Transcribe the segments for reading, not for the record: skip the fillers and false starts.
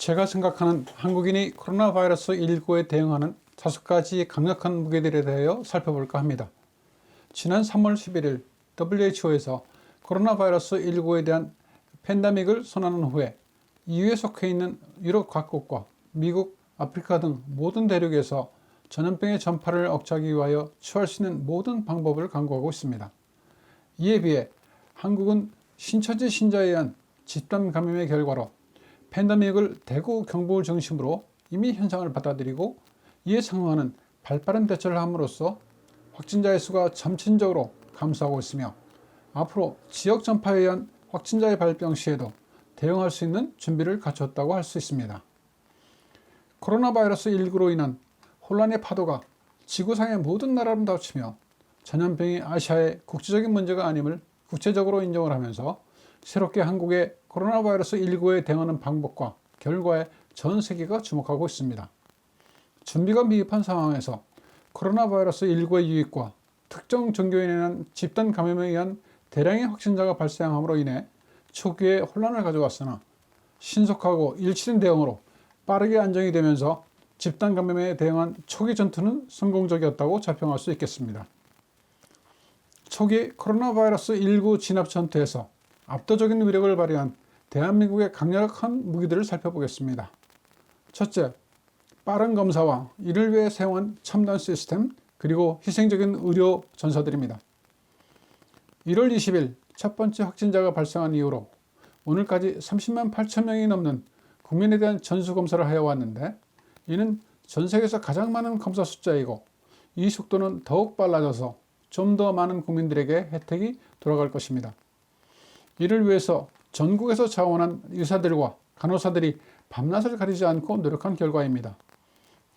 제가 생각하는 한국인이 코로나 바이러스 19에 대응하는 5가지 강력한 무기들에 대하여 살펴볼까 합니다. 지난 3월 11일 WHO에서 코로나 바이러스 19에 대한 팬데믹을 선언한 후에 EU에 속해 있는 유럽 각국과 미국, 아프리카 등 모든 대륙에서 전염병의 전파를 억제하기 위하여 취할 수 있는 모든 방법을 강구하고 있습니다. 이에 비해 한국은 신처지 신자에 의한 집단 감염의 결과로 팬데믹을 대구, 경북을 중심으로 이미 현상을 받아들이고 이에 상응하는 발빠른 대처를 함으로써 확진자의 수가 점진적으로 감소하고 있으며 앞으로 지역 전파에 의한 확진자의 발병 시에도 대응할 수 있는 준비를 갖췄다고 할 수 있습니다. 코로나 바이러스 19로 인한 혼란의 파도가 지구상의 모든 나라를 덮치며 전염병이 아시아의 국제적인 문제가 아님을 국제적으로 인정을 하면서 새롭게 한국의 코로나 바이러스 19에 대응하는 방법과 결과에 전 세계가 주목하고 있습니다. 준비가 미흡한 상황에서 코로나 바이러스 19의 유입과 특정 종교인에 의한 집단 감염에 의한 대량의 확진자가 발생함으로 인해 초기에 혼란을 가져왔으나 신속하고 일치된 대응으로 빠르게 안정이 되면서 집단 감염에 대응한 초기 전투는 성공적이었다고 자평할 수 있겠습니다. 초기 코로나 바이러스 19 진압 전투에서 압도적인 위력을 발휘한 대한민국의 강력한 무기들을 살펴보겠습니다. 첫째, 빠른 검사와 이를 위해 사용한 첨단 시스템 그리고 희생적인 의료 전사들입니다. 1월 20일 첫 번째 확진자가 발생한 이후로 오늘까지 30만 8천 명이 넘는 국민에 대한 전수검사를 하여 왔는데 이는 전 세계에서 가장 많은 검사 숫자이고 이 속도는 더욱 빨라져서 좀 더 많은 국민들에게 혜택이 돌아갈 것입니다. 이를 위해서 전국에서 자원한 의사들과 간호사들이 밤낮을 가리지 않고 노력한 결과입니다.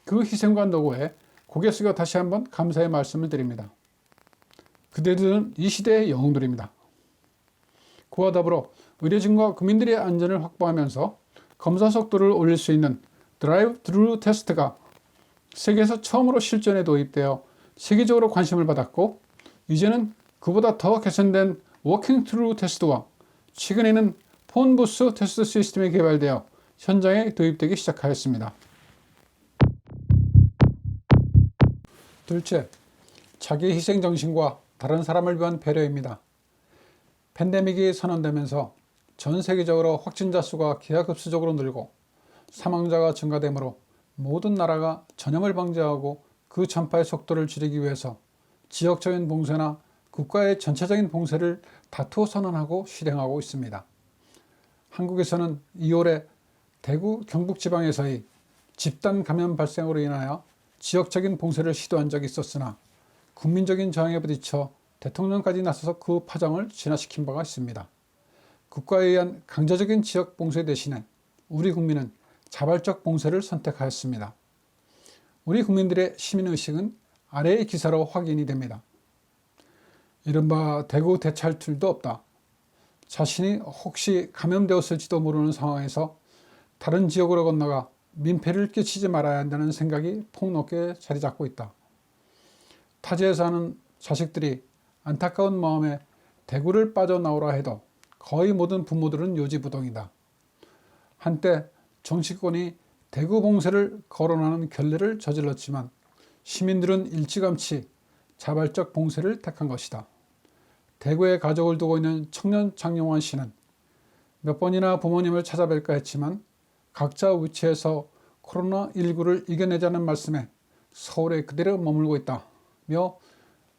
그 희생과 노고에 고개 숙여 다시 한번 감사의 말씀을 드립니다. 그들은 이 시대의 영웅들입니다. 그와 더불어 의료진과 국민들의 안전을 확보하면서 검사 속도를 올릴 수 있는 드라이브 트루 테스트가 세계에서 처음으로 실전에 도입되어 세계적으로 관심을 받았고 이제는 그보다 더 개선된 워킹 트루 테스트와 최근에는 폰 부스 테스트 시스템이 개발되어 현장에 도입되기 시작하였습니다. 둘째, 자기 희생 정신과 다른 사람을 위한 배려입니다. 팬데믹이 선언되면서 전 세계적으로 확진자 수가 기하급수적으로 늘고 사망자가 증가되므로 모든 나라가 전염을 방지하고 그 전파의 속도를 줄이기 위해서 지역적인 봉쇄나 국가의 전체적인 봉쇄를 다투어 선언하고 실행하고 있습니다. 한국에서는 2월에 대구, 경북 지방에서의 집단 감염 발생으로 인하여 지역적인 봉쇄를 시도한 적이 있었으나 국민적인 저항에 부딪혀 대통령까지 나서서 그 파장을 진화시킨 바가 있습니다. 국가에 의한 강제적인 지역 봉쇄 대신에 우리 국민은 자발적 봉쇄를 선택하였습니다. 우리 국민들의 시민의식은 아래의 기사로 확인이 됩니다. 이른바 대구 대찰툴도 없다. 자신이 혹시 감염되었을지도 모르는 상황에서 다른 지역으로 건너가 민폐를 끼치지 말아야 한다는 생각이 폭넓게 자리 잡고 있다. 타지에 사는 자식들이 안타까운 마음에 대구를 빠져나오라 해도 거의 모든 부모들은 요지부동이다. 한때 정치권이 대구 봉쇄를 거론하는 결례를 저질렀지만 시민들은 일찌감치 자발적 봉쇄를 택한 것이다. 대구에 가족을 두고 있는 청년 장용환 씨는 몇 번이나 부모님을 찾아뵐까 했지만 각자 위치에서 코로나19를 이겨내자는 말씀에 서울에 그대로 머물고 있다며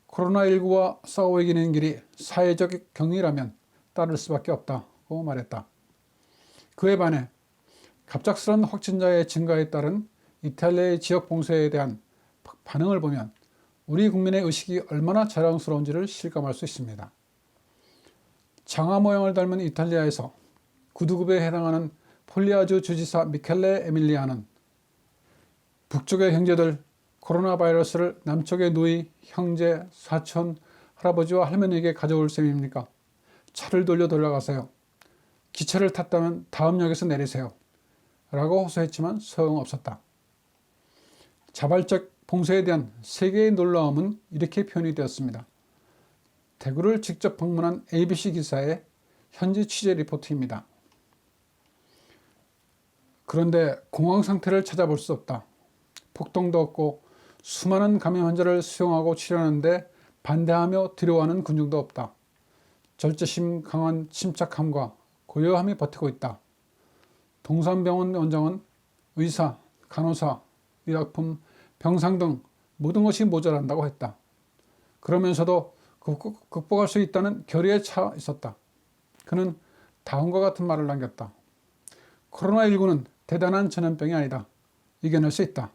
코로나19와 싸워 이기는 길이 사회적 경의라면 따를 수밖에 없다고 말했다. 그에 반해 갑작스런 확진자의 증가에 따른 이탈리아의 지역 봉쇄에 대한 반응을 보면 우리 국민의 의식이 얼마나 자랑스러운지를 실감할 수 있습니다. 장화 모양을 닮은 이탈리아에서 구두급에 해당하는 폴리아주 주지사 미켈레 에밀리아는 북쪽의 형제들 코로나 바이러스를 남쪽의 누이, 형제, 사촌, 할아버지와 할머니에게 가져올 셈입니까? 차를 돌려 돌아가세요. 기차를 탔다면 다음 역에서 내리세요. 라고 호소했지만 소용없었다. 자발적 봉쇄에 대한 세계의 놀라움은 이렇게 표현이 되었습니다. 대구를 직접 방문한 ABC 기사의 현지 취재 리포트입니다. 그런데 공황 상태를 찾아볼 수 없다. 폭동도 없고 수많은 감염 환자를 수용하고 치료하는데 반대하며 두려워하는 군중도 없다. 절제심 강한 침착함과 고요함이 버티고 있다. 동산병원 원장은 의사, 간호사, 의약품, 병상 등 모든 것이 모자란다고 했다. 그러면서도 극복할 수 있다는 결의에 차 있었다. 그는 다음과 같은 말을 남겼다. 코로나19는 대단한 전염병이 아니다. 이겨낼 수 있다.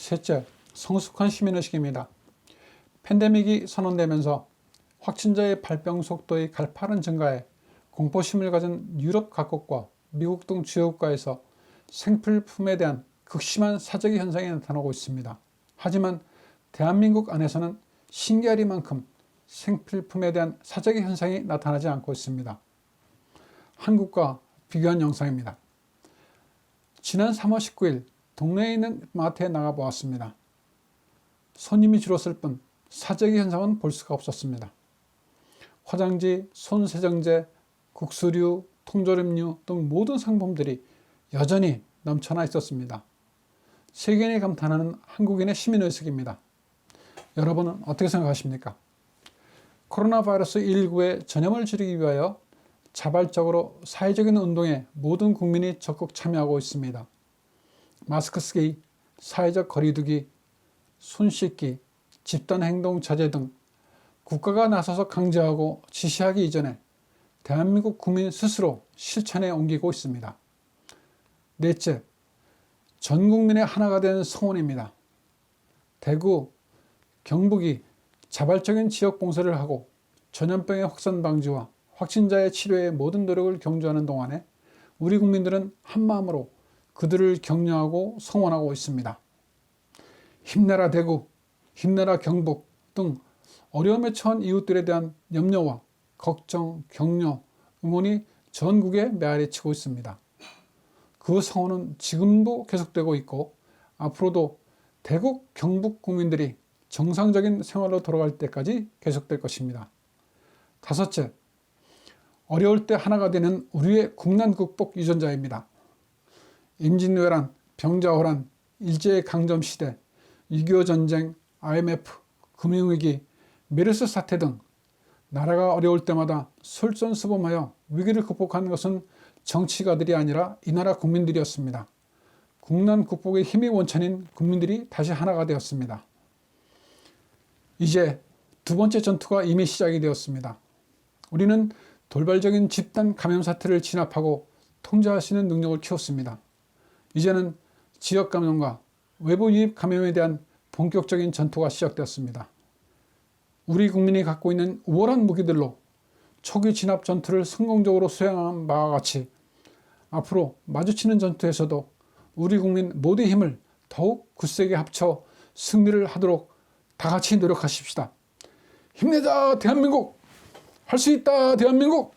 셋째, 성숙한 시민의식입니다. 팬데믹이 선언되면서 확진자의 발병 속도의 가파른 증가에 공포심을 가진 유럽 각국과 미국 등 주요 국가에서 생필품에 대한 극심한 사재기 현상이 나타나고 있습니다. 하지만 대한민국 안에서는 신기하리만큼 생필품에 대한 사재기 현상이 나타나지 않고 있습니다. 한국과 비교한 영상입니다. 지난 3월 19일 동네에 있는 마트에 나가보았습니다. 손님이 줄었을 뿐 사재기 현상은 볼 수가 없었습니다. 화장지, 손세정제, 국수류, 통조림류 등 모든 상품들이 여전히 넘쳐나 있었습니다. 세계인이 감탄하는 한국인의 시민의식입니다. 여러분은 어떻게 생각하십니까? 코로나 바이러스 19의 전염을 줄이기 위하여 자발적으로 사회적인 운동에 모든 국민이 적극 참여하고 있습니다. 마스크 쓰기, 사회적 거리두기, 손 씻기, 집단행동 자제 등 국가가 나서서 강제하고 지시하기 이전에 대한민국 국민 스스로 실천에 옮기고 있습니다. 넷째, 전 국민의 하나가 된 성원입니다. 대구, 경북이 자발적인 지역 봉쇄를 하고 전염병의 확산 방지와 확진자의 치료에 모든 노력을 경주하는 동안에 우리 국민들은 한마음으로 그들을 격려하고 성원하고 있습니다. 힘내라 대구, 힘내라 경북 등 어려움에 처한 이웃들에 대한 염려와 걱정, 격려, 응원이 전국에 메아리치고 있습니다. 그 성원은 지금도 계속되고 있고 앞으로도 대구, 경북 국민들이 정상적인 생활로 돌아갈 때까지 계속될 것입니다. 다섯째, 어려울 때 하나가 되는 우리의 국난 극복 유전자입니다. 임진왜란, 병자호란, 일제강점시대, 6.25 전쟁, IMF, 금융위기, 메르스 사태 등 나라가 어려울 때마다 솔선수범하여 위기를 극복하는 것은 정치가들이 아니라 이 나라 국민들이었습니다. 국난 극복의 힘의 원천인 국민들이 다시 하나가 되었습니다. 이제 두 번째 전투가 이미 시작이 되었습니다. 우리는 돌발적인 집단 감염 사태를 진압하고 통제할 수 있는 능력을 키웠습니다. 이제는 지역 감염과 외부 유입 감염에 대한 본격적인 전투가 시작되었습니다. 우리 국민이 갖고 있는 우월한 무기들로 초기 진압 전투를 성공적으로 수행한 바와 같이 앞으로 마주치는 전투에서도 우리 국민 모두의 힘을 더욱 굳세게 합쳐 승리를 하도록 다 같이 노력하십시다. 힘내자 대한민국! 할 수 있다 대한민국!